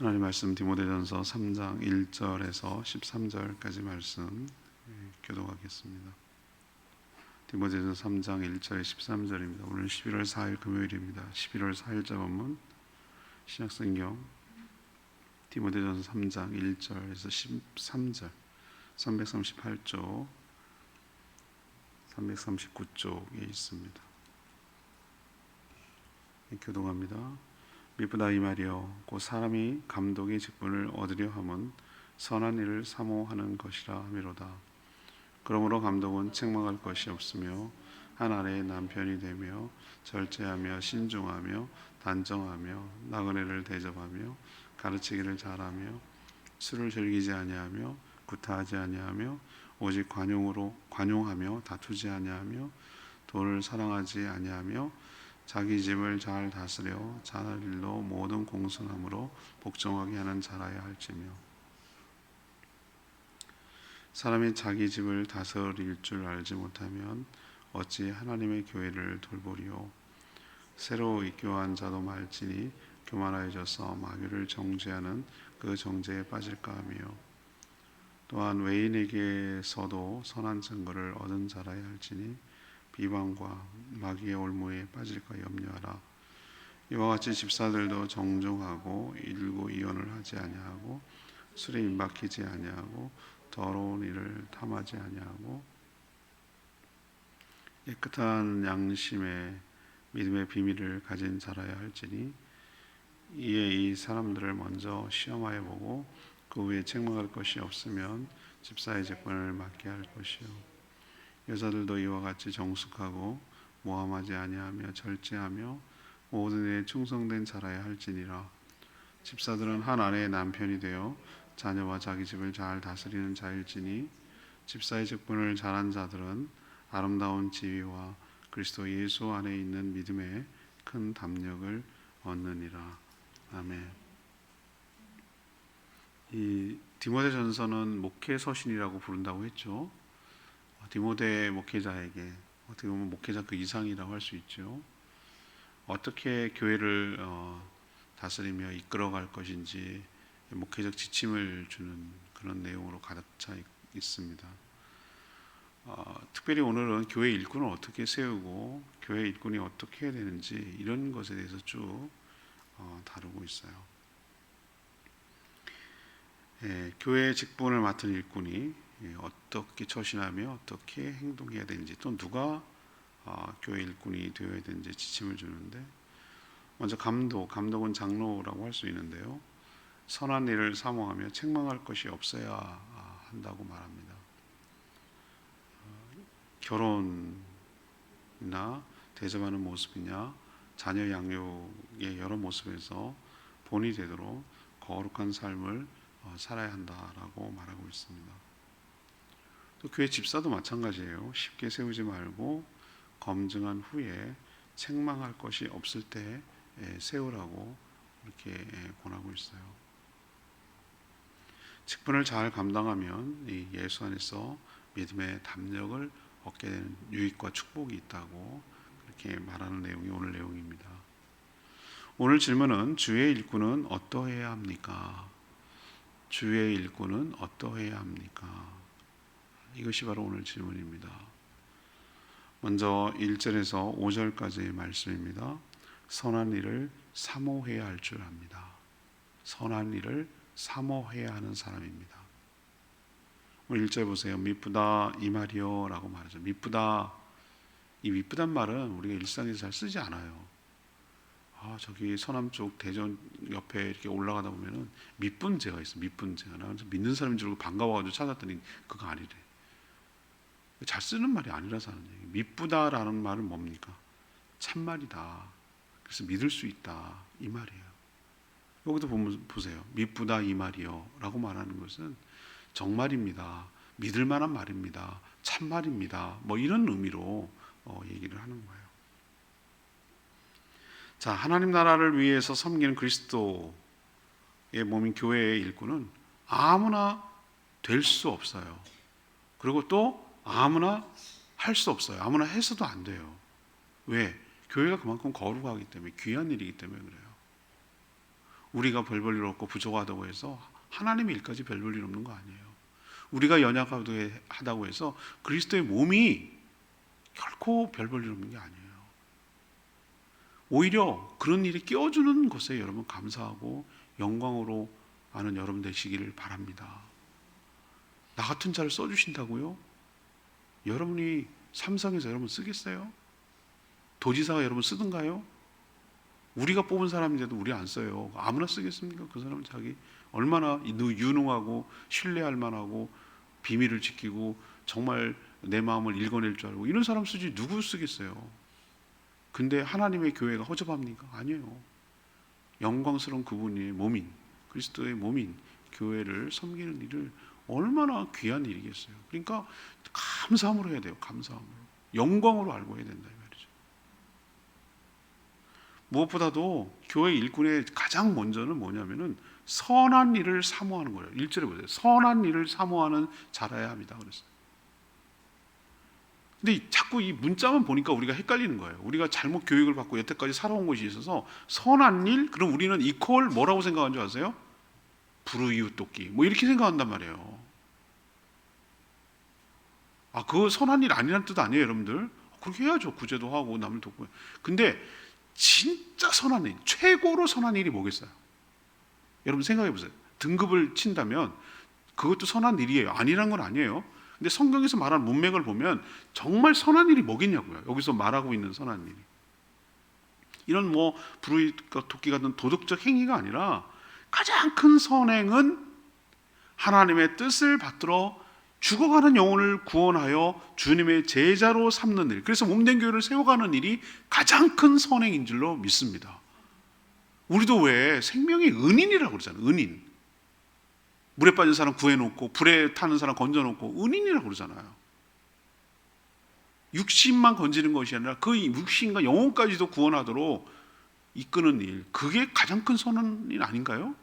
하나님 말씀 디모데전서 3장 1절에서 13절까지 말씀 교독하겠습니다. 디모데전서 3장 1절에 13절입니다. 오늘 11월 4일 금요일입니다. 11월 4일자 본문 신약성경 디모데전서 3장 1절에서 13절 338쪽 339쪽에 있습니다. 교독합니다. 미쁘다 이 말이여 곧 사람이 감독의 직분을 얻으려 함은 선한 일을 사모하는 것이라 하미로다. 그러므로 감독은 책망할 것이 없으며 한 아내의 남편이 되며 절제하며 신중하며 단정하며 나그네를 대접하며 가르치기를 잘하며 술을 즐기지 아니하며 구타하지 아니하며 오직 관용하며 다투지 아니하며 돈을 사랑하지 아니하며 자기 집을 잘 다스려 잘할 일로 모든 공손함으로 복종하게 하는 자라야 할지며 사람이 자기 집을 다스릴 줄 알지 못하면 어찌 하나님의 교회를 돌보리요. 새로 입교한 자도 말지니 교만하여져서 마귀를 정죄하는 그 정죄에 빠질까 하며 또한 외인에게서도 선한 증거를 얻은 자라야 할지니 비방과 마귀의 올무에 빠질까 염려하라. 이와 같이 집사들도 정중하고 일고 이혼을 하지 아니하고 술에 임박히지 아니하고 더러운 일을 탐하지 아니하고 깨끗한 양심의 믿음의 비밀을 가진 자라야 할지니 이에 이 사람들을 먼저 시험하여 보고 그 후에 책망할 것이 없으면 집사의 직분을 맡게 할 것이요. 여자들도 이와 같이 정숙하고 모함하지 아니하며 절제하며 모든 일에 충성된 자라야 할지니라. 집사들은 한 아내의 남편이 되어 자녀와 자기 집을 잘 다스리는 자일지니 집사의 직분을 잘한 자들은 아름다운 지위와 그리스도 예수 안에 있는 믿음에 큰 담력을 얻느니라. 아멘. 이 디모데전서는 목회 서신이라고 부른다고 했죠. 디모데 목회자에게 어떻게 보면 목회자 그 이상이라고 할 수 있죠. 어떻게 교회를 다스리며 이끌어갈 것인지 목회적 지침을 주는 그런 내용으로 가득 차 있습니다. 특별히 오늘은 교회 일꾼을 어떻게 세우고 교회 일꾼이 어떻게 해야 되는지 이런 것에 대해서 쭉 다루고 있어요. 교회 직분을 맡은 일꾼이 어떻게 처신하며 어떻게 행동해야 되는지 또 누가 교회 일꾼이 되어야 되는지 지침을 주는데 먼저 감독은 장로라고 할 수 있는데요. 선한 일을 사모하며 책망할 것이 없어야 한다고 말합니다. 결혼이나 대접하는 모습이냐 자녀 양육의 여러 모습에서 본이 되도록 거룩한 삶을 살아야 한다라고 말하고 있습니다. 또 교회 집사도 마찬가지예요. 쉽게 세우지 말고 검증한 후에 책망할 것이 없을 때 세우라고 이렇게 권하고 있어요. 직분을 잘 감당하면 이 예수 안에서 믿음의 담력을 얻게 되는 유익과 축복이 있다고 그렇게 말하는 내용이 오늘 내용입니다. 오늘 질문은 주의 일꾼은 어떠해야 합니까? 주의 일꾼은 어떠해야 합니까? 이것이 바로 오늘 질문입니다. 먼저 1절에서 5절까지의 말씀입니다. 선한 일을 사모해야 할 줄 압니다. 선한 일을 사모해야 하는 사람입니다. 오늘 1절 보세요. 미쁘다 이 말이요 라고 말하죠. 미쁘다, 이 미쁘단 말은 우리가 일상에서 잘 쓰지 않아요. 저기 서남 쪽 대전 옆에 이렇게 올라가다 보면은 밑분재가 있어. 밑분재가. 나 믿는 사람인 줄 알고 반가워가지고 찾았더니 그거 아니래. 잘 쓰는 말이 아니라서 하는 얘기. 미쁘다라는 말은 뭡니까? 참말이다. 그래서 믿을 수 있다 이 말이에요. 여기도 보면 보세요. 미쁘다 이 말이요 라고 말하는 것은 정말입니다. 믿을 만한 말입니다. 참말입니다. 뭐 이런 의미로 얘기를 하는 거예요. 자, 하나님 나라를 위해서 섬기는 그리스도의 몸인 교회의 일꾼은 아무나 될 수 없어요. 그리고 또 아무나 할 수 없어요. 아무나 해서도 안 돼요. 왜? 교회가 그만큼 거룩하기 때문에, 귀한 일이기 때문에 그래요. 우리가 별 볼 일 없고 부족하다고 해서 하나님의 일까지 별 볼 일 없는 거 아니에요. 우리가 연약하다고 해서 그리스도의 몸이 결코 별 볼 일 없는 게 아니에요. 오히려 그런 일에 끼워주는 것에 여러분 감사하고 영광으로 아는 여러분 되시기를 바랍니다. 나 같은 자를 써주신다고요? 여러분이 삼성에서 여러분 쓰겠어요? 도지사가 여러분 쓰든가요? 우리가 뽑은 사람인데도 우리 안 써요. 아무나 쓰겠습니까? 그 사람은 자기 얼마나 유능하고 신뢰할 만하고 비밀을 지키고 정말 내 마음을 읽어낼 줄 알고 이런 사람 쓰지 누구 쓰겠어요? 근데 하나님의 교회가 허접합니까? 아니에요. 영광스러운 그분이 몸인 그리스도의 몸인 교회를 섬기는 일을 얼마나 귀한 일이겠어요. 그러니까 감사함으로 해야 돼요. 감사함으로. 영광으로 알고 해야 된다 이 말이죠. 무엇보다도 교회 일꾼의 가장 먼저는 뭐냐면은 선한 일을 사모하는 거예요. 1절에 보세요. 선한 일을 사모하는 자라야 합니다. 그랬어요. 근데 자꾸 이 문자만 보니까 우리가 헷갈리는 거예요. 우리가 잘못 교육을 받고 여태까지 살아온 것이 있어서 선한 일? 그럼 우리는 이퀄 뭐라고 생각한 줄 아세요? 불우이웃돕기 뭐 이렇게 생각한단 말이에요. 아, 그거 선한 일 아니란 뜻 아니에요, 여러분들? 그렇게 해야죠. 구제도 하고 남을 돕고. 근데 진짜 선한 일, 최고로 선한 일이 뭐겠어요? 여러분 생각해 보세요. 등급을 친다면 그것도 선한 일이에요. 아니란 건 아니에요. 근데 성경에서 말하는 문맥을 보면 정말 선한 일이 뭐겠냐고요. 여기서 말하고 있는 선한 일이. 이런 뭐 불의토끼 같은 도덕적 행위가 아니라 가장 큰 선행은 하나님의 뜻을 받들어 죽어가는 영혼을 구원하여 주님의 제자로 삼는 일. 그래서 몸된 교회를 세워가는 일이 가장 큰 선행인 줄로 믿습니다. 우리도 왜 생명의 은인이라고 그러잖아요. 은인. 물에 빠진 사람 구해놓고 불에 타는 사람 건져놓고 은인이라고 그러잖아요. 육신만 건지는 것이 아니라 그 육신과 영혼까지도 구원하도록 이끄는 일, 그게 가장 큰 선언 아닌가요?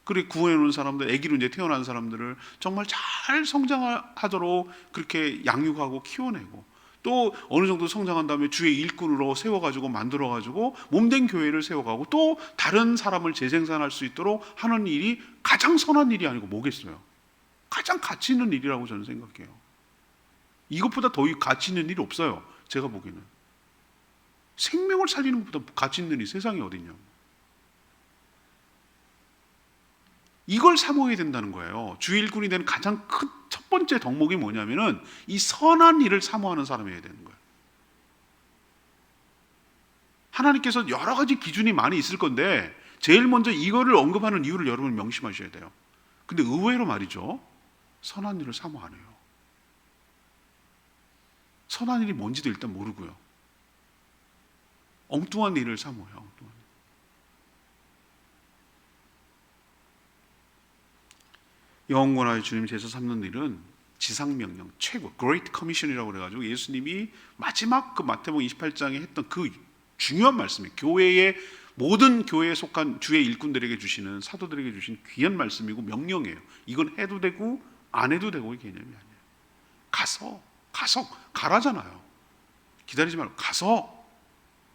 그렇게 구해놓은 사람들, 아기로 이제 태어난 사람들을 정말 잘 성장하도록 그렇게 양육하고 키워내고 또 어느 정도 성장한 다음에 주의 일꾼으로 세워가지고 만들어가지고 몸된 교회를 세워가고 또 다른 사람을 재생산할 수 있도록 하는 일이 가장 선한 일이 아니고 뭐겠어요? 가장 가치 있는 일이라고 저는 생각해요. 이것보다 더 가치 있는 일이 없어요. 제가 보기에는. 생명을 살리는 것보다 가치 있는 일이 세상에 어딨냐고. 이걸 사모해야 된다는 거예요. 주의 일꾼이 되는 가장 큰 첫 번째 덕목이 뭐냐면은 이 선한 일을 사모하는 사람이어야 되는 거예요. 하나님께서 여러 가지 기준이 많이 있을 건데 제일 먼저 이거를 언급하는 이유를 여러분 명심하셔야 돼요. 근데 의외로 말이죠. 선한 일을 사모하네요. 선한 일이 뭔지도 일단 모르고요. 엉뚱한 일을 사모해요. 엉뚱한 일. 영원하여 주님 제사 삼는 일은 지상명령 최고 Great Commission이라고 그래가지고 예수님이 마지막 그 마태복음 28장에 했던 그 중요한 말씀이에요. 교회의 모든 교회에 속한 주의 일꾼들에게 주시는 사도들에게 주신 귀한 말씀이고 명령이에요. 이건 해도 되고 안 해도 되고의 개념이 아니에요. 가서 가라잖아요. 기다리지 말고 가서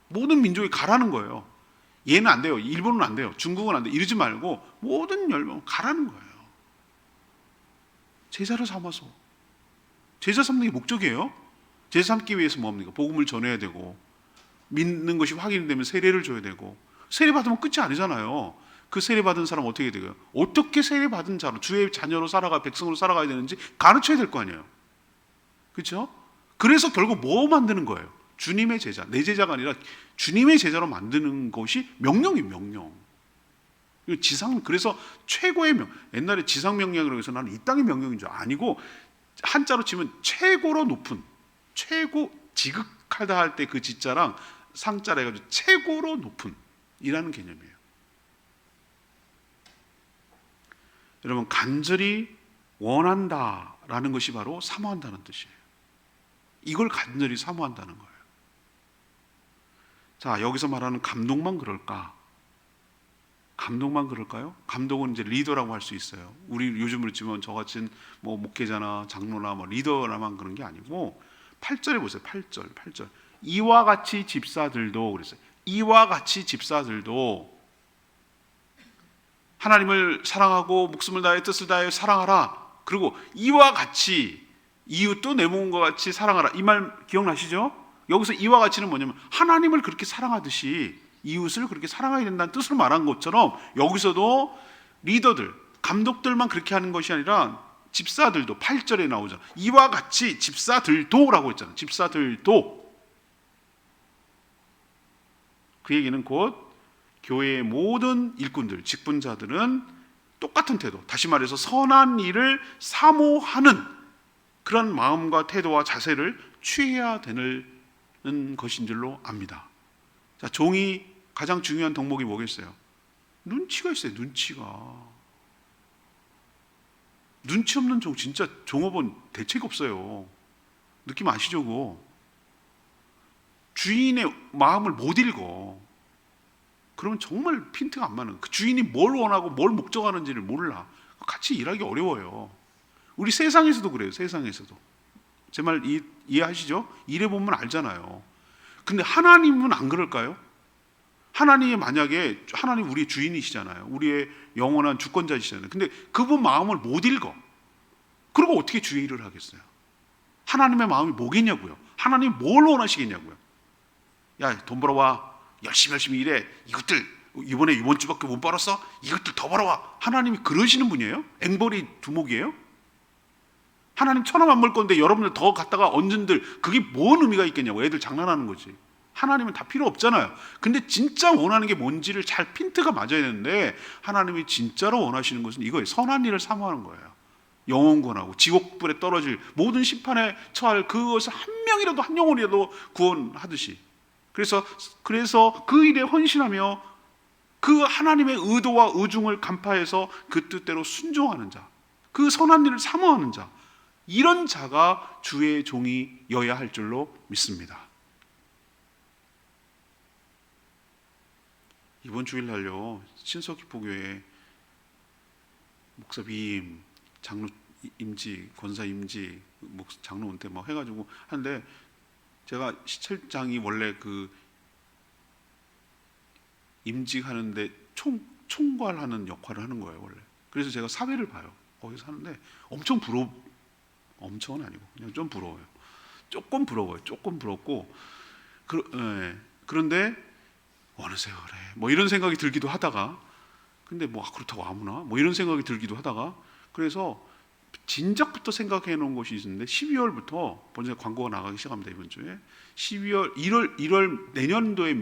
모든 민족이 가라는 거예요. 얘는 안 돼요. 일본은 안 돼요. 중국은 안 돼요. 이러지 말고 모든 열방 가라는 거예요. 제자를 삼아서. 제자 삼는 게 목적이에요. 제자 삼기 위해서 뭡니까? 복음을 전해야 되고 믿는 것이 확인되면 세례를 줘야 되고 세례 받으면 끝이 아니잖아요. 그 세례 받은 사람 어떻게 돼요? 어떻게 세례 받은 자로 주의 자녀로 살아가 백성으로 살아가야 되는지 가르쳐야 될 거 아니에요. 그렇죠? 그래서 결국 뭐 만드는 거예요? 주님의 제자, 내 제자가 아니라 주님의 제자로 만드는 것이 명령이에요. 명령. 그래서 최고의 옛날에 지상명령이라고 해서 나는 이 땅의 명령인 줄 아니고 한자로 치면 최고로 높은 최고 지극하다 할 때 그 지자랑 상자라 해가지고 최고로 높은 이라는 개념이에요. 여러분 간절히 원한다라는 것이 바로 사모한다는 뜻이에요. 이걸 간절히 사모한다는 거예요. 자, 여기서 말하는 감독만 그럴까? 감독만 그럴까요? 감독은 이제 리더라고 할 수 있어요. 우리 요즘으로 치면 저같은 뭐 목회자나 장로나 뭐 리더라만 그런 게 아니고 8절에 보세요. 8절. 이와 같이 집사들도 그랬어요. 이와 같이 집사들도 하나님을 사랑하고 목숨을 다해 뜻을 다해 사랑하라. 그리고 이와 같이 이웃도 내 몸과 같이 사랑하라. 이 말 기억나시죠? 여기서 이와 같이는 뭐냐면 하나님을 그렇게 사랑하듯이 이웃을 그렇게 사랑해야 된다는 뜻으로 말한 것처럼 여기서도 리더들, 감독들만 그렇게 하는 것이 아니라 집사들도 8절에 나오죠. 이와 같이 집사들도라고 했잖아요. 집사들도. 그 얘기는 곧 교회의 모든 일꾼들, 직분자들은 똑같은 태도, 다시 말해서 선한 일을 사모하는 그런 마음과 태도와 자세를 취해야 되는 것인 줄로 압니다. 자, 종이 가장 중요한 덕목이 뭐겠어요? 눈치가 있어요. 눈치 없는 종, 진짜 종업원 대책 없어요. 느낌 아시죠? 그거? 주인의 마음을 못 읽어. 그러면 정말 핀트가 안 맞는, 그 주인이 뭘 원하고 뭘 목적하는지를 몰라. 같이 일하기 어려워요. 우리 세상에서도 그래요. 세상에서도. 제 말 이해하시죠? 일해보면 알잖아요. 근데 하나님은 안 그럴까요? 하나님이 만약에, 하나님 우리의 주인이시잖아요. 우리의 영원한 주권자이시잖아요. 근데 그분 마음을 못 읽어. 그리고 어떻게 주의 일을 하겠어요? 하나님의 마음이 뭐겠냐고요? 하나님 뭘 원하시겠냐고요? 야, 돈 벌어와. 열심히 일해. 이것들 이번 주밖에 못 벌었어? 이것들 더 벌어와. 하나님이 그러시는 분이에요? 앵벌이 두목이에요? 하나님 천원 안 벌 건데 여러분들 더 갖다가 얹은들 그게 뭔 의미가 있겠냐고. 애들 장난하는 거지. 하나님은 다 필요 없잖아요. 근데 진짜 원하는 게 뭔지를 잘 핀트가 맞아야 되는데 하나님이 진짜로 원하시는 것은 이거예요. 선한 일을 사모하는 거예요. 영원권하고 지옥불에 떨어질 모든 심판에 처할 그것을 한 명이라도, 한 영혼이라도 구원하듯이. 그래서 그 일에 헌신하며 그 하나님의 의도와 의중을 간파해서 그 뜻대로 순종하는 자, 그 선한 일을 사모하는 자, 이런 자가 주의 종이여야 할 줄로 믿습니다. 이번 주일날요, 신석기포교회 목사 비임, 장로 임직, 권사 임직, 장로 은퇴 막 해가지고 하는데, 제가 시찰장이 원래 그 임직하는데 총괄하는 역할을 하는 거예요, 원래. 그래서 제가 사회를 봐요. 거기서 하는데 엄청은 아니고 그냥 좀 부러워요. 조금 부러워요. 조금 부럽고 그런데 어느 세월에 뭐 이런 생각이 들기도 하다가, 근데 뭐 그렇다고 아무나 뭐 이런 생각이 들기도 하다가, 그래서 진작부터 생각해 놓은 것이 있는데 12월부터 먼저 광고가 나가기 시작합니다. 이번 주에 12월 1월 내년도에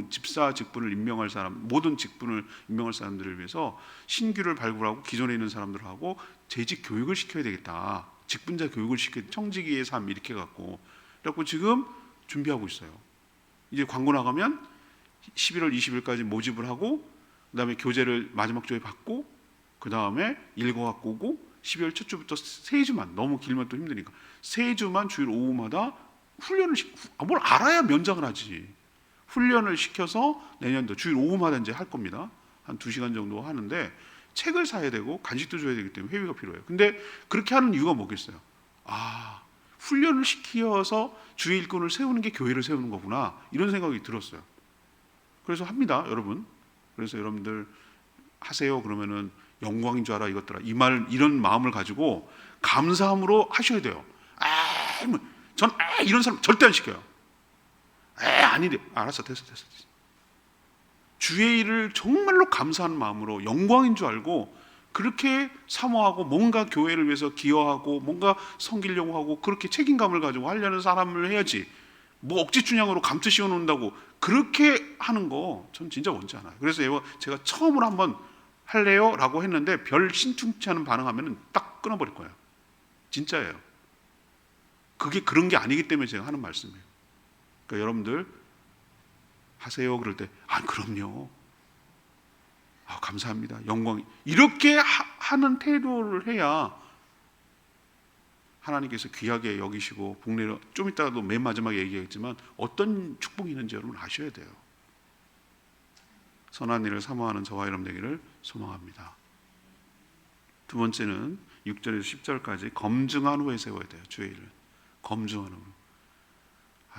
집사 직분을 임명할 사람, 모든 직분을 임명할 사람들을 위해서 신규를 발굴하고 기존에 있는 사람들하고 재직 교육을 시켜야 되겠다. 직분자 교육을 청지기의 삶 이렇게 갖고 그래갖고 지금 준비하고 있어요. 이제 광고 나가면 11월 20일까지 모집을 하고, 그 다음에 교재를 마지막 주에 받고, 그 다음에 읽어갖고 오고, 12월 첫 주부터 3주만, 너무 길면 또 힘드니까 3주만 주일 오후마다 훈련을 뭘 알아야 면장을 하지. 훈련을 시켜서 내년도 주일 오후마다 이제 할 겁니다. 한 2시간 정도 하는데 책을 사야 되고 간식도 줘야 되기 때문에 회비가 필요해요. 근데 그렇게 하는 이유가 뭐겠어요? 훈련을 시켜서 주의 일꾼을 세우는 게 교회를 세우는 거구나, 이런 생각이 들었어요. 그래서 합니다, 여러분. 그래서 여러분들 하세요. 그러면은 영광인 줄 알아, 이것들아. 이런 마음을 가지고 감사함으로 하셔야 돼요. 전 이런 사람 절대 안 시켜요. 아니래. 알았어, 됐어. 주의 일을 정말로 감사하는 마음으로 영광인 줄 알고 그렇게 사모하고 뭔가 교회를 위해서 기여하고 뭔가 섬기려고 하고 그렇게 책임감을 가지고 하려는 사람을 해야지, 뭐 억지춘향으로 감투 씌워놓는다고 그렇게 하는 거 전 진짜 원치 않아요. 그래서 제가 처음으로 한번 할래요? 라고 했는데 별 신통치 않은 반응하면 딱 끊어버릴 거예요. 진짜예요. 그게 그런 게 아니기 때문에 제가 하는 말씀이에요. 그러니까 여러분들 하세요 그럴 때 그럼요, 감사합니다, 영광이, 이렇게 하는 태도를 해야 하나님께서 귀하게 여기시고 복내려, 좀 이따가도 맨 마지막에 얘기하겠지만 어떤 축복이 있는지 여러분 아셔야 돼요. 선한 일을 사모하는 저와 여러분 되기를 소망합니다. 두 번째는 6절에서 10절까지 검증한 후에 세워야 돼요. 주의 일을 검증한 후.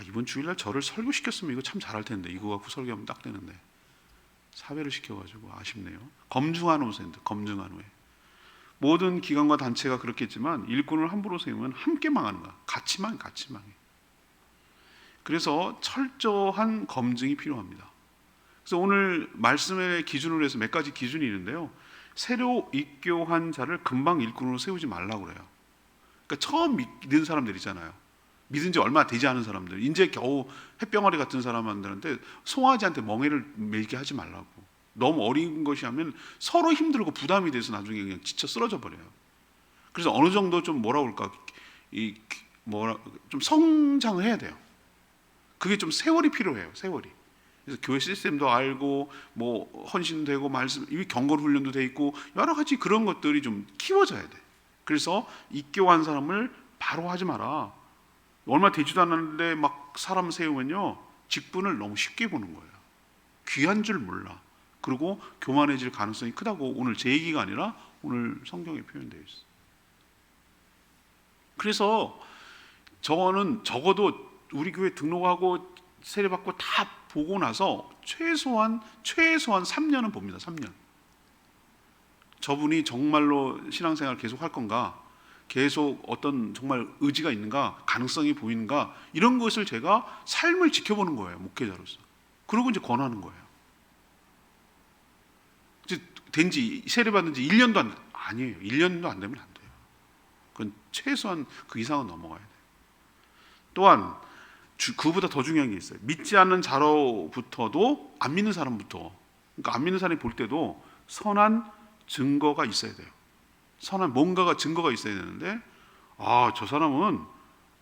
이번 주일날 저를 설교시켰으면 이거 참 잘할 텐데, 이거 갖고 설교하면 딱 되는데 사회를 시켜가지고 아쉽네요. 검증한 후에 세운다. 검증한 후에. 모든 기관과 단체가 그렇겠지만 일꾼을 함부로 세우면 함께 망하는 거야. 같이 망해. 그래서 철저한 검증이 필요합니다. 그래서 오늘 말씀의 기준으로 해서 몇 가지 기준이 있는데요. 새로 입교한 자를 금방 일꾼으로 세우지 말라고 그래요. 그러니까 처음 믿는 사람들 있잖아요. 믿은 지 얼마 되지 않은 사람들, 이제 겨우 햇병아리 같은 사람들한테 송아지한테 멍에를 매게 하지 말라고. 너무 어린 것이 하면 서로 힘들고 부담이 돼서 나중에 그냥 지쳐 쓰러져 버려요. 그래서 어느 정도 좀 뭐라 그럴까, 좀 성장을 해야 돼요. 그게 좀 세월이 필요해요. 세월이. 그래서 교회 시스템도 알고 뭐 헌신되고 말씀, 이 경건 훈련도 돼 있고 여러 가지 그런 것들이 좀 키워져야 돼. 그래서 입교한 사람을 바로 하지 마라. 얼마 되지도 않았는데 막 사람 세우면요 직분을 너무 쉽게 보는 거예요. 귀한 줄 몰라. 그리고 교만해질 가능성이 크다고 오늘 제 얘기가 아니라 오늘 성경에 표현되어 있어요. 그래서 저는 적어도 우리 교회 등록하고 세례받고 다 보고 나서 최소한 3년은 봅니다. 3년. 저분이 정말로 신앙생활 계속 할 건가, 계속 어떤 정말 의지가 있는가, 가능성이 보이는가, 이런 것을 제가 삶을 지켜보는 거예요. 목회자로서. 그리고 이제 권하는 거예요. 이제 된지 세례받은 지 1년도 아니에요. 1년도 안 되면 안 돼요. 그건 최소한 그 이상은 넘어가야 돼요. 또한 그보다 더 중요한 게 있어요. 믿지 않는 자로부터도 안 믿는 사람부터, 그러니까 안 믿는 사람이 볼 때도 선한 증거가 있어야 돼요. 선한 뭔가가 증거가 있어야 되는데, 아, 저 사람은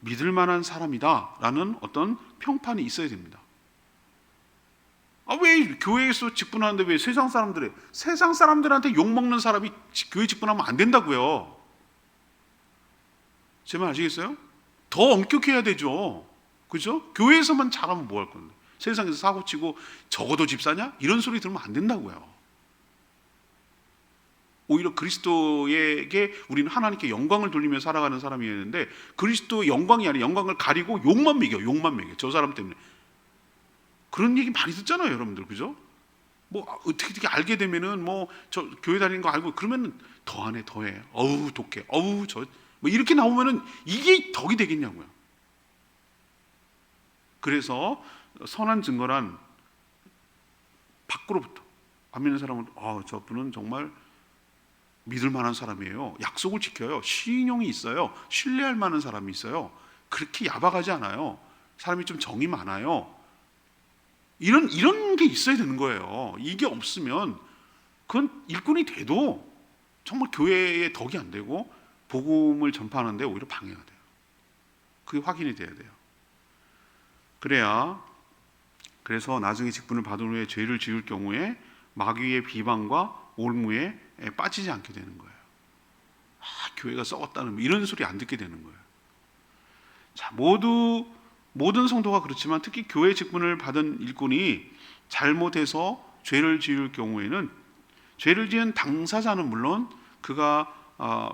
믿을 만한 사람이다 라는 어떤 평판이 있어야 됩니다. 아, 왜 교회에서 직분하는데 왜 세상 사람들한테 욕먹는 사람이 교회 직분하면 안 된다고요? 제 말 아시겠어요? 더 엄격해야 되죠. 그죠? 교회에서만 잘하면 뭐 할 건데, 세상에서 사고치고 적어도 집사냐? 이런 소리 들으면 안 된다고요. 오히려 그리스도에게 우리는 하나님께 영광을 돌리며 살아가는 사람이었는데, 그리스도 영광이 아니라 영광을 가리고 욕만 매겨. 저 사람 때문에. 그런 얘기 많이 듣잖아요, 여러분들. 그죠? 뭐 어떻게 알게 되면은 뭐 저 교회 다니는 거 알고 그러면 더하네. 어우 독해. 어우 저 뭐 이렇게 나오면은 이게 덕이 되겠냐고요. 그래서 선한 증거란 밖으로부터 안 믿는 사람은 저분은 정말 믿을 만한 사람이에요. 약속을 지켜요. 신용이 있어요. 신뢰할 만한 사람이 있어요. 그렇게 야박하지 않아요. 사람이 좀 정이 많아요. 이런 게 있어야 되는 거예요. 이게 없으면 그건 일꾼이 돼도 정말 교회에 덕이 안 되고 복음을 전파하는데 오히려 방해가 돼요. 그게 확인이 돼야 돼요. 그래서 나중에 직분을 받은 후에 죄를 지을 경우에 마귀의 비방과 올무에 빠지지 않게 되는 거예요. 교회가 썩었다는 이런 소리 안 듣게 되는 거예요. 자, 모든 성도가 그렇지만 특히 교회 직분을 받은 일꾼이 잘못해서 죄를 지을 경우에는 죄를 지은 당사자는 물론 그가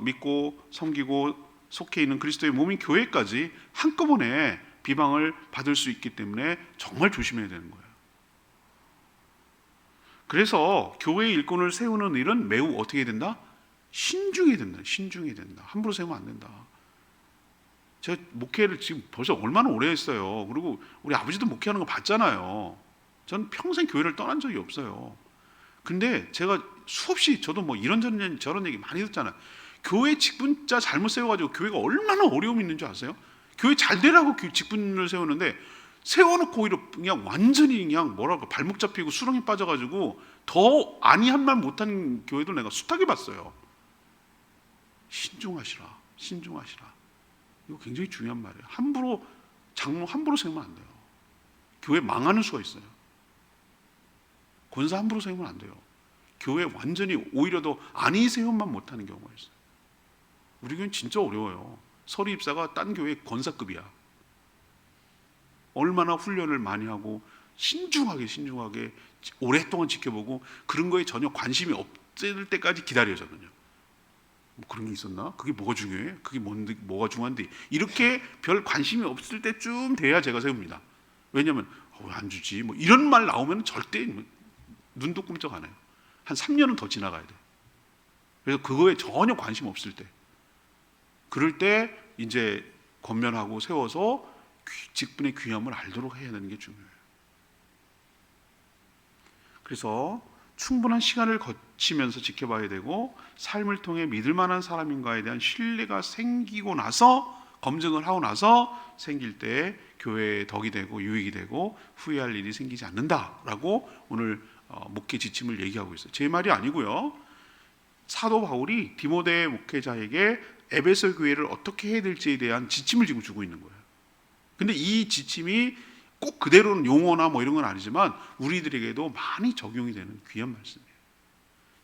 믿고 섬기고 속해 있는 그리스도의 몸인 교회까지 한꺼번에 비방을 받을 수 있기 때문에 정말 조심해야 되는 거예요. 그래서 교회의 일꾼을 세우는 일은 매우 어떻게 된다? 신중해야 된다. 함부로 세우면 안 된다. 제가 목회를 지금 벌써 얼마나 오래 했어요. 그리고 우리 아버지도 목회하는 거 봤잖아요. 전 평생 교회를 떠난 적이 없어요. 근데 제가 수없이 저도 뭐 이런저런 얘기 많이 듣잖아요. 교회 직분자 잘못 세워가지고 교회가 얼마나 어려움이 있는 줄 아세요? 교회 잘 되라고 직분을 세우는데 세워놓고 오히려 그냥 완전히 그냥 발목 잡히고 수렁에 빠져가지고 더 아니한 말 못한 교회도 내가 숱하게 봤어요. 신중하시라. 이거 굉장히 중요한 말이에요. 장로 함부로 세우면 안 돼요. 교회 망하는 수가 있어요. 권사 함부로 세우면 안 돼요. 교회 완전히 오히려 더 아니 세움만 못하는 경우가 있어요. 우리 교회는 진짜 어려워요. 서리 입사가 딴 교회 권사급이야. 얼마나 훈련을 많이 하고 신중하게 오랫동안 지켜보고 그런 거에 전혀 관심이 없을 때까지 기다려졌거든요. 뭐 그런 게 있었나? 그게 뭐가 중요해? 그게 뭐가 중요한데? 이렇게 별 관심이 없을 때쯤 돼야 제가 세웁니다. 왜냐하면 왜 안 주지? 뭐 이런 말 나오면 절대 눈도 꿈쩍 안 해요. 한 3년은 더 지나가야 돼요. 그래서 그거에 전혀 관심 없을 때, 그럴 때 이제 권면하고 세워서 직분의 귀함을 알도록 해야 되는 게 중요해요. 그래서 충분한 시간을 거치면서 지켜봐야 되고, 삶을 통해 믿을 만한 사람인가에 대한 신뢰가 생기고 나서, 검증을 하고 나서 생길 때 교회에 덕이 되고 유익이 되고 후회할 일이 생기지 않는다라고 오늘 목회 지침을 얘기하고 있어요. 제 말이 아니고요. 사도 바울이 디모데 목회자에게 에베소 교회를 어떻게 해야 될지에 대한 지침을 지금 주고 있는 거예요. 근데 이 지침이 꼭 그대로는 용어나 뭐 이런 건 아니지만 우리들에게도 많이 적용이 되는 귀한 말씀이에요.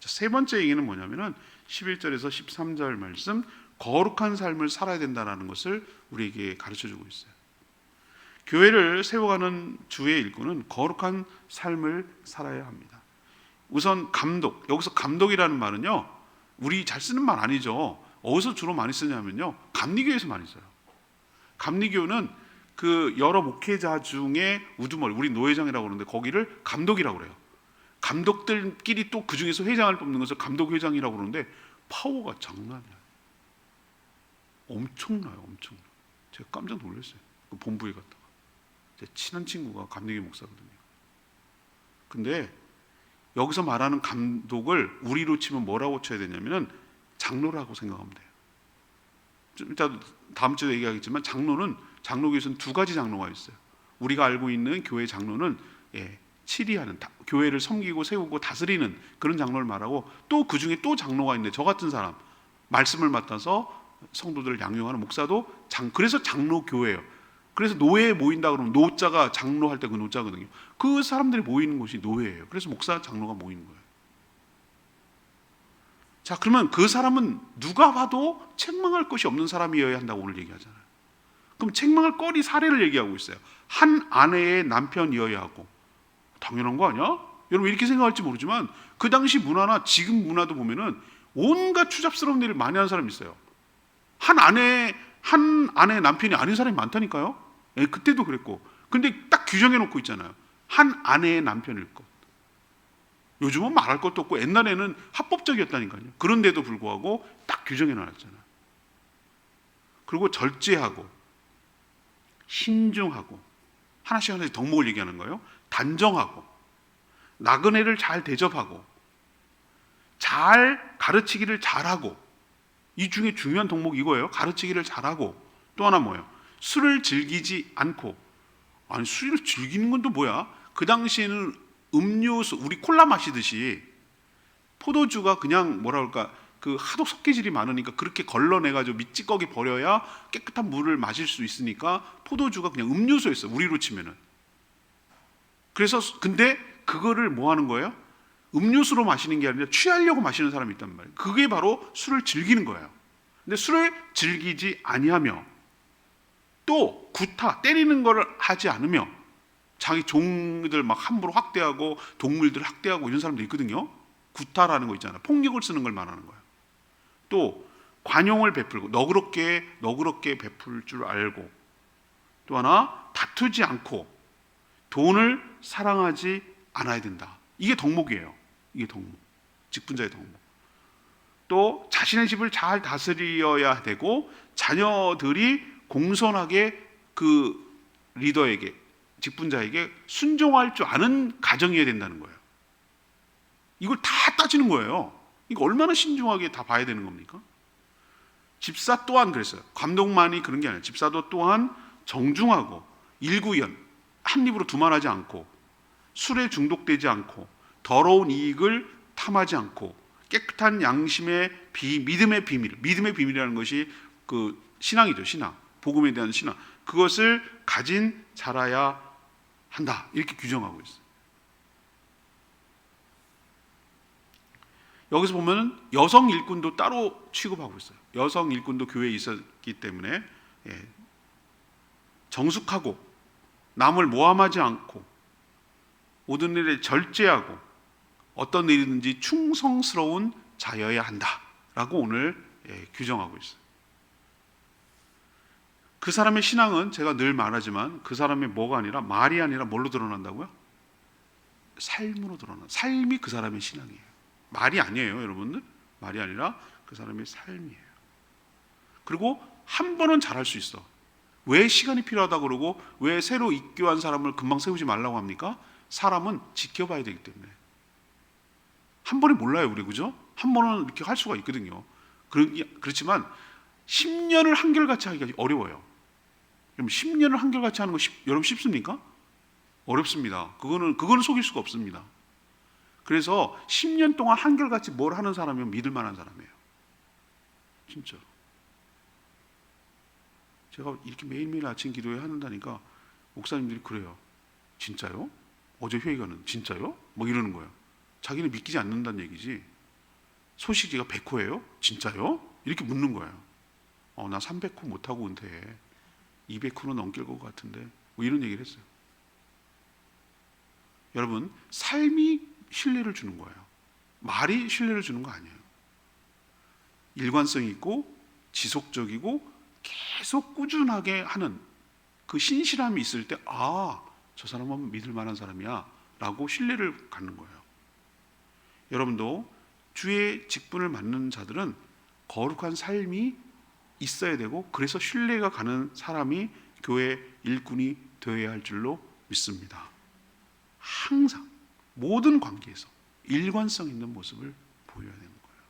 자, 세 번째 얘기는 뭐냐면은 11절에서 13절 말씀, 거룩한 삶을 살아야 된다는 것을 우리에게 가르쳐주고 있어요. 교회를 세워가는 주의 일꾼은 거룩한 삶을 살아야 합니다. 우선 감독, 여기서 감독이라는 말은요, 우리 잘 쓰는 말 아니죠. 어디서 주로 많이 쓰냐면요, 감리교에서 많이 써요. 감리교는 그 여러 목회자 중에 우두머리, 우리 노회장이라고 그러는데 거기를 감독이라고 그래요. 감독들끼리 또 그 중에서 회장을 뽑는 것을 감독회장이라고 그러는데 파워가 장난이 아니에요. 엄청나요, 엄청나. 제가 깜짝 놀랐어요. 그 본부에 갔다가 제 친한 친구가 감리교 목사거든요. 근데 여기서 말하는 감독을 우리로 치면 뭐라고 쳐야 되냐면은 장로라고 생각하면 돼요. 좀 이따 다음 주에 얘기하겠지만 장로교에서는 두 가지 장로가 있어요. 우리가 알고 있는 교회 장로는 치리하는, 교회를 섬기고 세우고 다스리는 그런 장로를 말하고, 또 그 중에 또 장로가 있는데 저 같은 사람, 말씀을 맡아서 성도들을 양육하는 목사도 그래서 장로교회예요. 그래서 노회에 모인다 그러면 노자가 장로할 때 그 노자거든요. 그 사람들이 모이는 곳이 노회예요. 그래서 목사, 장로가 모이는 거예요. 자, 그러면 그 사람은 누가 봐도 책망할 것이 없는 사람이어야 한다고 오늘 얘기하잖아요. 그럼 책망할 거리 사례를 얘기하고 있어요. 한 아내의 남편이어야 하고. 당연한 거 아니야? 여러분 이렇게 생각할지 모르지만 그 당시 문화나 지금 문화도 보면은 온갖 추잡스러운 일을 많이 하는 사람이 있어요. 한 아내의 남편이 아닌 사람이 많다니까요. 그때도 그랬고. 근데 딱 규정해 놓고 있잖아요. 한 아내의 남편일 것. 요즘은 말할 것도 없고 옛날에는 합법적이었다니까요. 그런데도 불구하고 딱 규정해 놨잖아요. 그리고 절제하고 신중하고, 하나씩 덕목을 얘기하는 거예요. 단정하고, 나그네를 잘 대접하고, 잘 가르치기를 잘하고, 이 중에 중요한 덕목이 이거예요. 가르치기를 잘하고, 또 하나 뭐예요? 술을 즐기지 않고. 아니, 술을 즐기는 건 또 뭐야? 그 당시에는 음료수, 우리 콜라 마시듯이 포도주가 그냥 뭐라 그럴까, 그 하도 석회질이 많으니까 그렇게 걸러내가지고 밑찌꺼기 버려야 깨끗한 물을 마실 수 있으니까 포도주가 그냥 음료수였어요. 우리로 치면은. 그래서 근데 그거를 뭐 하는 거예요? 음료수로 마시는 게 아니라 취하려고 마시는 사람이 있단 말이에요. 그게 바로 술을 즐기는 거예요. 근데 술을 즐기지 아니하며, 또 구타, 때리는 걸 하지 않으며, 자기 종들 막 함부로 학대하고 동물들 학대하고 이런 사람도 있거든요. 구타라는 거 있잖아요. 폭력을 쓰는 걸 말하는 거예요. 또 관용을 베풀고, 너그럽게 베풀 줄 알고, 또 하나 다투지 않고 돈을 사랑하지 않아야 된다. 이게 덕목이에요. 이게 덕목, 직분자의 덕목. 또 자신의 집을 잘 다스려야 되고, 자녀들이 공손하게 그 리더에게, 직분자에게 순종할 줄 아는 가정이어야 된다는 거예요. 이걸 다 따지는 거예요. 이거 얼마나 신중하게 다 봐야 되는 겁니까? 집사 또한 그랬어요. 감독만이 그런 게 아니에요. 집사도 또한 정중하고 일구연, 한 입으로 두말하지 않고, 술에 중독되지 않고, 더러운 이익을 탐하지 않고, 깨끗한 양심의 믿음의 비밀이라는 것이 그 신앙이죠. 신앙, 복음에 대한 신앙, 그것을 가진 자라야 한다, 이렇게 규정하고 있어요. 여기서 보면은 여성 일꾼도 따로 취급하고 있어요. 여성 일꾼도 교회에 있었기 때문에 정숙하고, 남을 모함하지 않고, 모든 일에 절제하고, 어떤 일이든지 충성스러운 자여야 한다라고 오늘 규정하고 있어요. 그 사람의 신앙은 제가 늘 말하지만 그 사람의 뭐가 아니라 말이 아니라 뭘로 드러난다고요? 삶으로 드러나. 삶이 그 사람의 신앙이에요. 말이 아니에요, 여러분들. 말이 아니라 그 사람의 삶이에요. 그리고 한 번은 잘할 수 있어. 왜 시간이 필요하다 그러고 왜 새로 입교한 사람을 금방 세우지 말라고 합니까? 사람은 지켜봐야 되기 때문에. 한 번에 몰라요, 우리, 그죠? 한 번은 이렇게 할 수가 있거든요. 그렇지만 10년을 한결같이 하기가 어려워요. 그럼 10년을 한결같이 하는 거 여러분 쉽습니까? 어렵습니다. 그거는 속일 수가 없습니다. 그래서 10년 동안 한결같이 뭘 하는 사람이면 믿을 만한 사람이에요. 진짜. 제가 이렇게 매일매일 아침 기도회 한다니까 목사님들이 그래요. 진짜요? 어제 회의가는 진짜요? 뭐 이러는 거예요. 자기는 믿기지 않는다는 얘기지. 소식이가 100호예요? 진짜요? 이렇게 묻는 거예요. 나 300호 못하고 은퇴해. 200호는 넘길 것 같은데. 뭐 이런 얘기를 했어요. 여러분, 삶이 신뢰를 주는 거예요. 말이 신뢰를 주는 거 아니에요. 일관성이 있고 지속적이고 계속 꾸준하게 하는 그 신실함이 있을 때, 저 사람은 믿을 만한 사람이야 라고 신뢰를 갖는 거예요. 여러분도 주의 직분을 맡는 자들은 거룩한 삶이 있어야 되고, 그래서 신뢰가 가는 사람이 교회 일꾼이 되어야 할 줄로 믿습니다. 항상 모든 관계에서 일관성 있는 모습을 보여야 되는 거예요.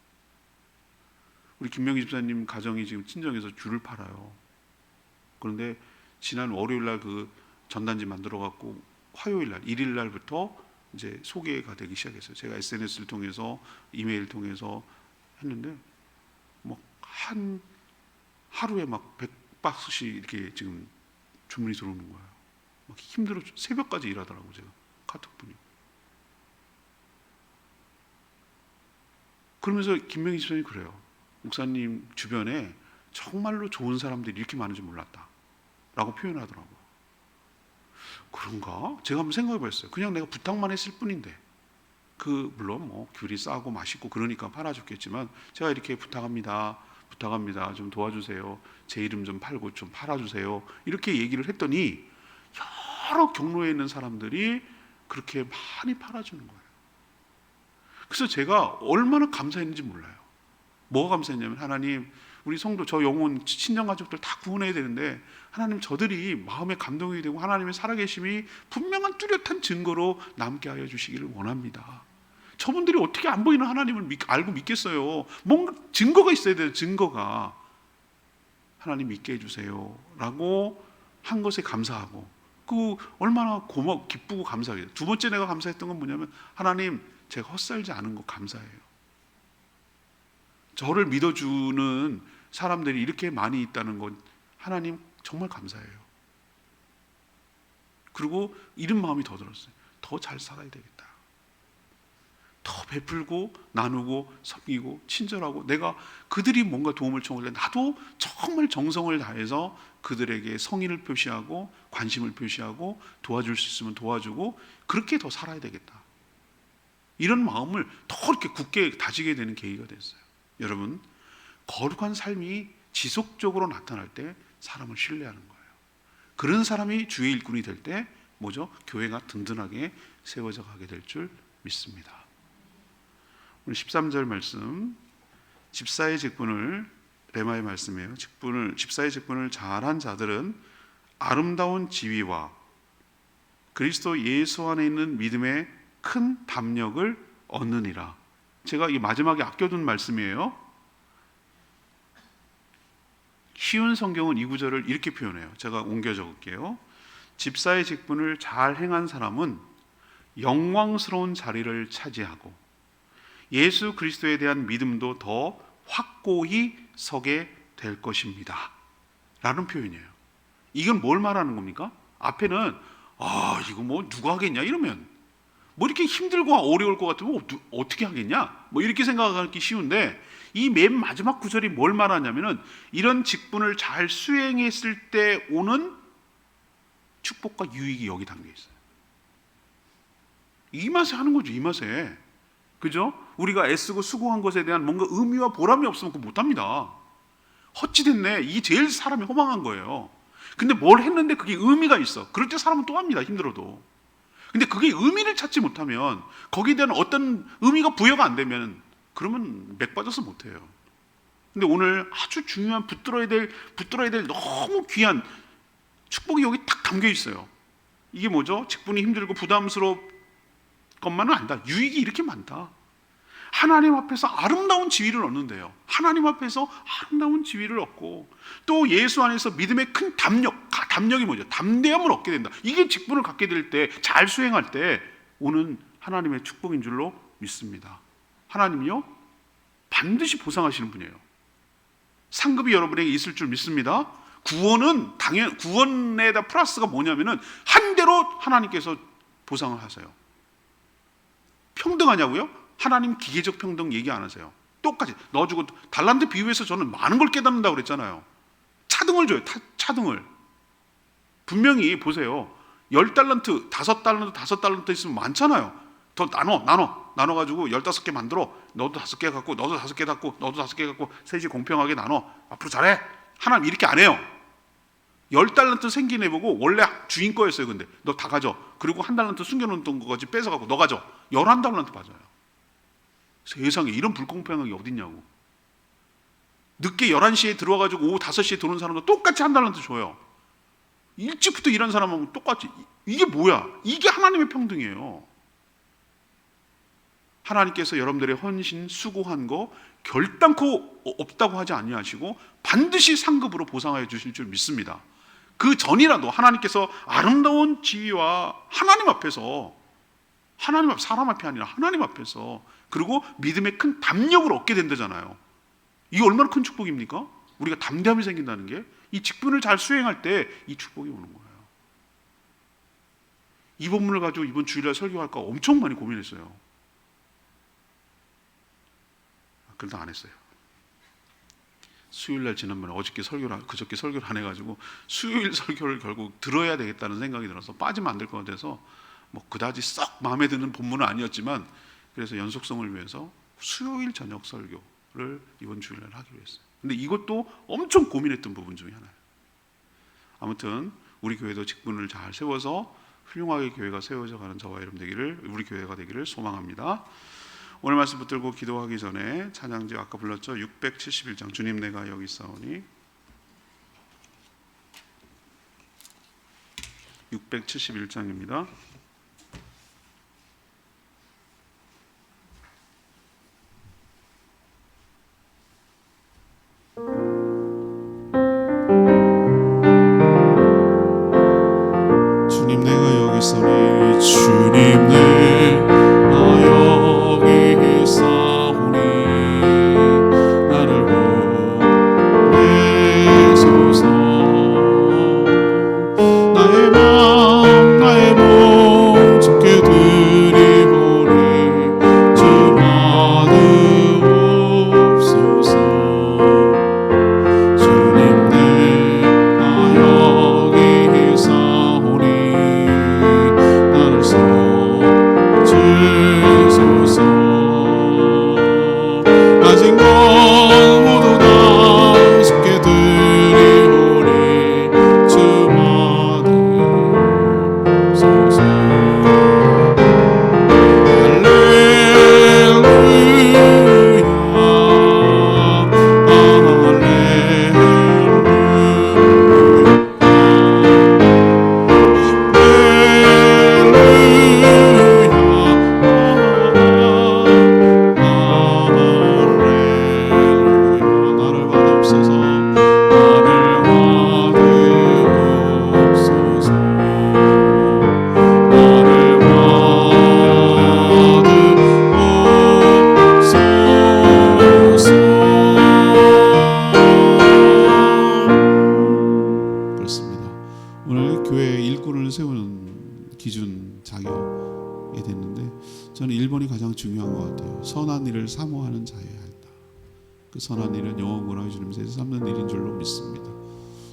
우리 김명희 집사님 가정이 지금 친정에서 귤을 팔아요. 그런데 지난 월요일날 그 전단지 만들어 갖고 화요일날, 1일날부터 이제 소개가 되기 시작했어요. 제가 SNS를 통해서, 이메일 통해서 했는데 한 하루에 100박스씩 이렇게 지금 주문이 들어오는 거예요. 막 힘들어, 새벽까지 일하더라고요. 제가 카톡분이. 그러면서 김명희 집사님이 그래요. 목사님 주변에 정말로 좋은 사람들이 이렇게 많은 줄 몰랐다 라고 표현하더라고요. 그런가? 제가 한번 생각해 봤어요. 그냥 내가 부탁만 했을 뿐인데, 물론 귤이 싸고 맛있고 그러니까 팔아줬겠지만, 제가 이렇게 부탁합니다 좀 도와주세요, 제 이름 좀 팔고 좀 팔아주세요, 이렇게 얘기를 했더니 여러 경로에 있는 사람들이 그렇게 많이 팔아주는 거예요. 그래서 제가 얼마나 감사했는지 몰라요. 뭐가 감사했냐면, 하나님, 우리 성도, 저 영혼, 친정가족들 다 구원해야 되는데 하나님, 저들이 마음에 감동이 되고 하나님의 살아계심이 분명한 뚜렷한 증거로 남게 하여 주시기를 원합니다. 저분들이 어떻게 안 보이는 하나님을 알고 믿겠어요? 뭔가 증거가 있어야 돼요. 증거가. 하나님 믿게 해주세요 라고 한 것에 감사하고, 얼마나 기쁘고 감사해요. 두 번째 내가 감사했던 건 뭐냐면, 하나님, 제가 헛살지 않은 거 감사해요. 저를 믿어주는 사람들이 이렇게 많이 있다는 건 하나님 정말 감사해요. 그리고 이런 마음이 더 들었어요. 더 잘 살아야 되겠다. 더 베풀고 나누고 섬기고 친절하고, 내가 그들이 뭔가 도움을 청할 때 나도 정말 정성을 다해서 그들에게 성의를 표시하고 관심을 표시하고 도와줄 수 있으면 도와주고, 그렇게 더 살아야 되겠다. 이런 마음을 더 이렇게 굳게 다지게 되는 계기가 됐어요. 여러분, 거룩한 삶이 지속적으로 나타날 때 사람을 신뢰하는 거예요. 그런 사람이 주의 일꾼이 될 때 교회가 든든하게 세워져 가게 될 줄 믿습니다. 오늘 13절 말씀, 집사의 직분을, 레마의 말씀이에요. 집사의 직분을 잘한 자들은 아름다운 지위와 그리스도 예수 안에 있는 믿음의 큰 담력을 얻느니라. 제가 이 마지막에 아껴둔 말씀이에요. 쉬운 성경은 이 구절을 이렇게 표현해요. 제가 옮겨 적을게요. 집사의 직분을 잘 행한 사람은 영광스러운 자리를 차지하고 예수 그리스도에 대한 믿음도 더 확고히 서게 될 것입니다 라는 표현이에요. 이건 뭘 말하는 겁니까? 앞에는 이거 누가 하겠냐 이러면, 이렇게 힘들고 어려울 것 같으면 어떻게 하겠냐 이렇게 생각하기 쉬운데, 이 맨 마지막 구절이 뭘 말하냐면은, 이런 직분을 잘 수행했을 때 오는 축복과 유익이 여기 담겨 있어요. 이 맛에 하는 거죠. 이 맛에. 그죠? 우리가 애쓰고 수고한 것에 대한 뭔가 의미와 보람이 없으면 그거 못합니다. 헛짓했네, 이게 제일 사람이 허망한 거예요. 근데 뭘 했는데 그게 의미가 있어, 그럴 때 사람은 또 합니다. 힘들어도. 근데 그게 의미를 찾지 못하면, 거기에 대한 어떤 의미가 부여가 안 되면, 그러면 맥 빠져서 못해요. 근데 오늘 아주 중요한 붙들어야 될 너무 귀한 축복이 여기 딱 담겨 있어요. 이게 뭐죠? 직분이 힘들고 부담스러울 것만은 아니다. 유익이 이렇게 많다. 하나님 앞에서 아름다운 지위를 얻는데요. 하나님 앞에서 아름다운 지위를 얻고, 또 예수 안에서 믿음의 큰 담력이 뭐죠? 담대함을 얻게 된다. 이게 직분을 갖게 될 때, 잘 수행할 때 오는 하나님의 축복인 줄로 믿습니다. 하나님이요, 반드시 보상하시는 분이에요. 상급이 여러분에게 있을 줄 믿습니다. 구원에다 플러스가 뭐냐면은 한 대로 하나님께서 보상을 하세요. 평등하냐고요? 하나님 기계적 평등 얘기 안 하세요. 똑같이 넣어주고, 달란트 비유에서 저는 많은 걸 깨닫는다고 그랬잖아요. 차등을 줘요. 차등을. 분명히 보세요. 10달란트, 5달란트 있으면 많잖아요. 더 나눠가지고 15개 만들어. 너도 5개 갖고, 너도 5개 갖고, 너도 5개 갖고, 셋이 공평하게 나눠. 앞으로 잘해. 하나님 이렇게 안 해요. 10달란트 생기내보고, 원래 주인 거였어요. 근데 너 다 가져. 그리고 1달란트 숨겨놓던 거까지 뺏어가고 너 가져. 11달란트 맞아요. 세상에 이런 불공평한 게 어딨냐고. 늦게 11시에 들어와가지고 오후 5시에 들어온 사람도 똑같이 1달란트 줘요. 일찍부터 일한 사람하고 똑같이. 이게 뭐야? 이게 하나님의 평등이에요. 하나님께서 여러분들의 헌신, 수고한 거 결단코 없다고 하지 아니하시고 반드시 상급으로 보상하여 주실 줄 믿습니다. 그 전이라도 하나님께서 아름다운 지위와 하나님 앞에서, 사람 앞이 아니라 하나님 앞에서, 그리고 믿음의 큰 담력을 얻게 된다잖아요. 이게 얼마나 큰 축복입니까? 우리가 담대함이 생긴다는 게, 이 직분을 잘 수행할 때 이 축복이 오는 거예요. 이 본문을 가지고 이번 주일날 설교할까 엄청 많이 고민했어요. 그래도 안 했어요. 수요일날 지난번에 그저께 설교를 안 해가지고 수요일 설교를 결국 들어야 되겠다는 생각이 들어서 빠지면 안 될 것 같아서, 뭐 그다지 썩 마음에 드는 본문은 아니었지만, 그래서 연속성을 위해서 수요일 저녁 설교를 이번 주일날 하기로 했어요. 근데 이것도 엄청 고민했던 부분 중에 하나예요. 아무튼 우리 교회도 직분을 잘 세워서 훌륭하게 교회가 세워져 가는 저와 우리 교회가 되기를 소망합니다. 오늘 말씀 붙들고 기도하기 전에 찬양지 아까 불렀죠? 671장 주님 내가 여기 있사오니, 671장입니다. 주님 내가 여기 있사오니, 주님 내가 여기 있사오니 나를 보내소서. 나의 마음 나의 몸 주께 드리오니 주 받으옵소서. 주님 내가 여기 있사오니 나를 써주소서. 가진 것 모두 다 주께 드리오니 주 받으소서. 오늘 교회 일꾼을 세우는 기준 자격이 됐는데, 저는 1번이 가장 중요한 것 같아요. 선한 일을 사모하는 자여야 한다. 그 선한 일은 영원군하여 주님 세서 삼는 일인 줄로 믿습니다.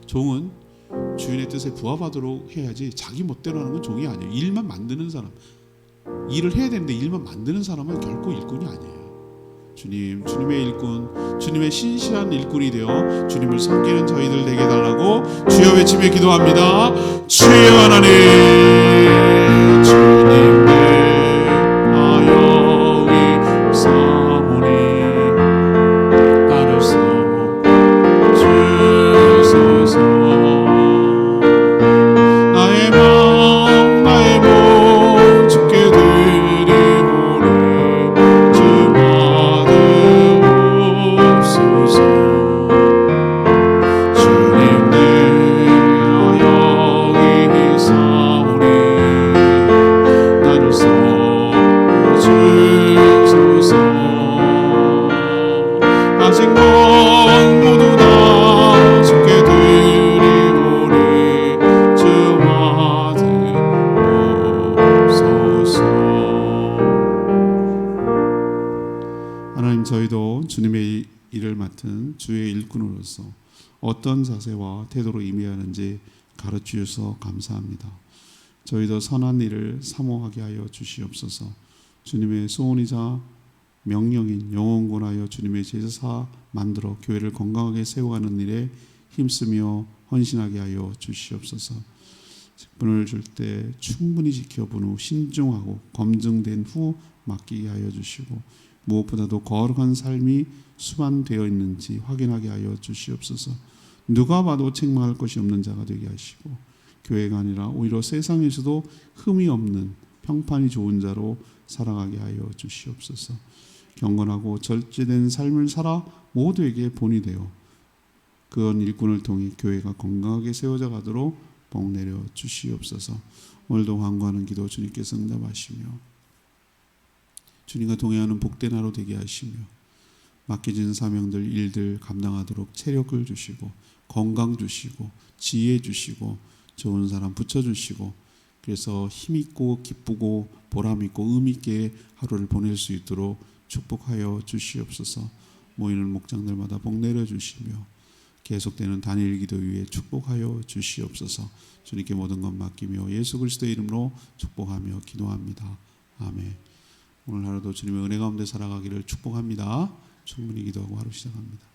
종은 주인의 뜻에 부합하도록 해야지 자기 멋대로 하는 건 종이 아니에요. 일만 만드는 사람, 일을 해야 되는데 일만 만드는 사람은 결코 일꾼이 아니에요. 주님의 일꾼, 주님의 신실한 일꾼이 되어 주님을 섬기는 저희들 되게 해달라고 주여 외치며 기도합니다. 주여 하나님, 주님 저희도 주님의 일을 맡은 주의 일꾼으로서 어떤 자세와 태도로 임해야 하는지 가르치셔서 감사합니다. 저희도 선한 일을 사모하게 하여 주시옵소서. 주님의 소원이자 명령인 영원권하여 주님의 제사 만들어 교회를 건강하게 세워가는 일에 힘쓰며 헌신하게 하여 주시옵소서. 직분을 줄 때 충분히 지켜본 후 신중하고 검증된 후 맡기게 하여 주시고, 무엇보다도 거룩한 삶이 수반되어 있는지 확인하게 하여 주시옵소서. 누가 봐도 책망할 것이 없는 자가 되게 하시고, 교회가 아니라 오히려 세상에서도 흠이 없는 평판이 좋은 자로 살아가게 하여 주시옵소서. 경건하고 절제된 삶을 살아 모두에게 본이 되어 그런 일꾼을 통해 교회가 건강하게 세워져 가도록 복 내려 주시옵소서. 오늘도 간구하는 기도 주님께서 응답하시며 주님과 동행하는 복된 하루 되게 하시며 맡겨진 사명들 일들 감당하도록 체력을 주시고 건강 주시고 지혜 주시고 좋은 사람 붙여주시고, 그래서 힘있고 기쁘고 보람있고 의미있게 하루를 보낼 수 있도록 축복하여 주시옵소서. 모이는 목장들마다 복 내려주시며 계속되는 단일 기도 위에 축복하여 주시옵소서. 주님께 모든 것 맡기며 예수 그리스도의 이름으로 축복하며 기도합니다. 아멘. 오늘 하루도 주님의 은혜 가운데 살아가기를 축복합니다. 충분히 기도하고 하루 시작합니다.